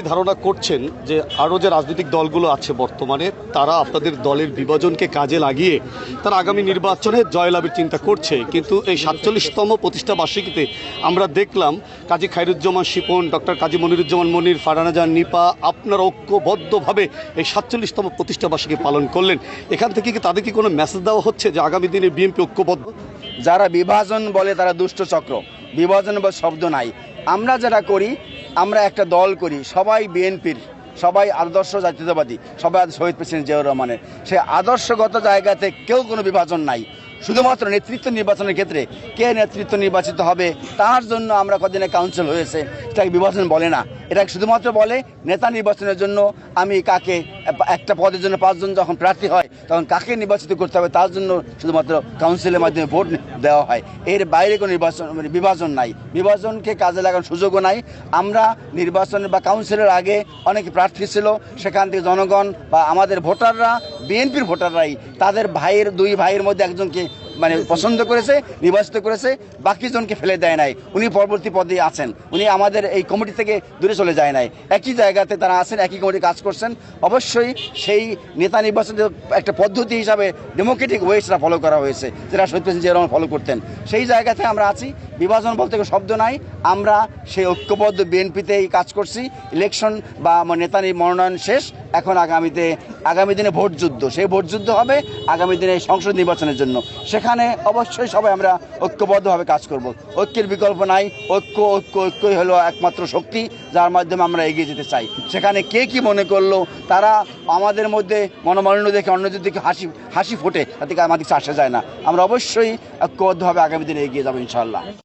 ধারণা করছেন যে আরও যে রাজনৈতিক দলগুলো আছে বর্তমানে তারা আপনাদের দলের বিভাজনকে কাজে লাগিয়ে তারা আগামী নির্বাচনে জয়লাভের চিন্তা করছে, কিন্তু এই ৪৭তম প্রতিষ্ঠা বার্ষিকীতে আমরা দেখলাম কাজী খায়রুজ্জামান শিপন, ডক্টর কাজী মনিরুজ্জামান মনির, ফারহানা জাহান নিপা আপনারা ঐক্যবদ্ধভাবে এই ৪৭তম প্রতিষ্ঠা বার্ষিকী পালন করলেন। এখান থেকে কি তাদের কি কোনো মেসেজ দেওয়া হচ্ছে যে আগামী দিনে বিএনপি ঐক্যবদ্ধ? যারা বিভাজন বলে তারা দুষ্ট চক্র, বিভাজন বলে শব্দ নাই। আমরা যারা করি, আমরা একটা দল করি, সবাই বিএনপির, সবাই আদর্শ জাতীয়তাবাদী, সবাই শহীদ প্রেসিডেন্ট জিয়াউর রহমানের। সে আদর্শগত জায়গাতে কেউ কোনো বিভাজন নাই। শুধুমাত্র নেতৃত্ব নির্বাচনের ক্ষেত্রে কে নেতৃত্ব নির্বাচিত হবে তার জন্য আমরা কদিনে কাউন্সিল হয়েছে, সেটাকে বিভাজন বলে না। এটা শুধুমাত্র বলে নেতা নির্বাচনের জন্য আমি কাকে, একটা পদের জন্য 5 জন যখন প্রার্থী হয় তখন কাকে নির্বাচিত করতে হবে তার জন্য শুধুমাত্র কাউন্সিলের মাধ্যমে ভোট দেওয়া হয়। এর বাইরে কোনো নির্বাচন বিভাজন নাই, বিভাজনকে কাজে লাগানোর সুযোগও নাই। আমরা নির্বাচনের বা কাউন্সিলের আগে অনেক প্রার্থী ছিল, সেখান থেকে জনগণ বা আমাদের ভোটাররা, বিএনপির ভোটাররাই তাদের দুই ভাইয়ের মধ্যে একজনকে পছন্দ করেছে, নির্বাচিত করেছে, বাকি জনকে ফেলে দেয় নাই। উনি পরবর্তী পদে আছেন, উনি আমাদের এই কমিটি থেকে দূরে চলে যায় নাই, একই জায়গাতে তারা আছেন, একই কমিটি কাজ করছেন। অবশ্যই সেই নেতা নির্বাচনের একটা পদ্ধতি হিসাবে ডেমোক্রেটিক ওয়েসটা ফলো করা হয়েছে, যেটা শহীদ প্রেসিডেন্ট জিয়া রহমান ফলো করতেন। সেই জায়গাতে আমরা আছি। বিভাজন বলতে কোনো শব্দ নাই। আমরা সেই ঐক্যবদ্ধ বিএনপিতেই কাজ করছি। ইলেকশন বা নেতা মনোনয়ন শেষ, এখন আগামী দিনে ভোট যুদ্ধ, সেই ভোট যুদ্ধ হবে আগামী দিনে সংসদ নির্বাচনের জন্য। সেখানে অবশ্যই সবাই আমরা ঐক্যবদ্ধভাবে কাজ করব। ঐক্যের বিকল্প নাই। ঐক্যই হলো একমাত্র শক্তি, যার মাধ্যমে আমরা এগিয়ে যেতে চাই। সেখানে কে কি মনে করলো, তারা আমাদের মধ্যে মনোমালিন্য দেখে অন্যদের দিকে হাসি ফোটে, তাতে আমাদের আসা যায় না। আমরা অবশ্যই ঐক্যবদ্ধভাবে আগামী দিনে এগিয়ে যাবো ইনশাআল্লাহ।